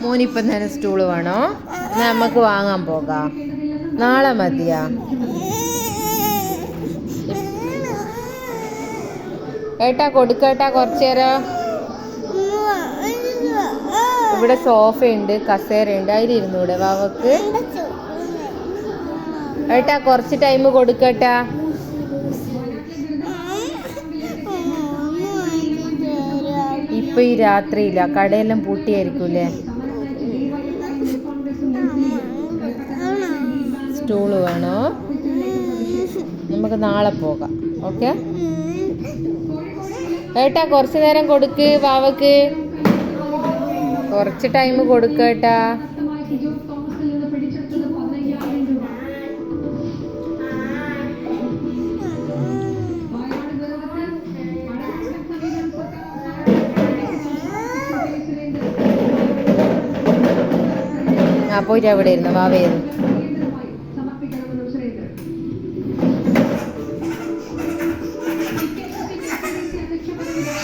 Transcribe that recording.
മോനിപ്പം തന്നെ സ്റ്റൂള് വേണോ? നമുക്ക് വാങ്ങാൻ പോകാം. നാളെ മതിയാ? ഏട്ടാ കൊടുക്കേട്ടാ കുറച്ചു നേരം. ഇവിടെ സോഫയുണ്ട്, കസേരയുണ്ട്, അതിലിരുന്നൂടെ വാവക്ക്? ഏട്ടാ കുറച്ച് ടൈം കൊടുക്കട്ടാ. ഇപ്പൊ ഈ രാത്രിയില്ല, കടയെല്ലാം പൂട്ടിയായിരിക്കൂലേ? സ്റ്റൂള് വേണോ? നമുക്ക് നാളെ പോകാം. ഓക്കെ ഏട്ടാ കുറച്ചു നേരം കൊടുക്ക് വാവക്ക്. കുറച്ച് ടൈം കൊടുക്കേട്ടാ. പോയിട്ട് അവിടെ ഇരുന്നു വാവയിരുന്നു.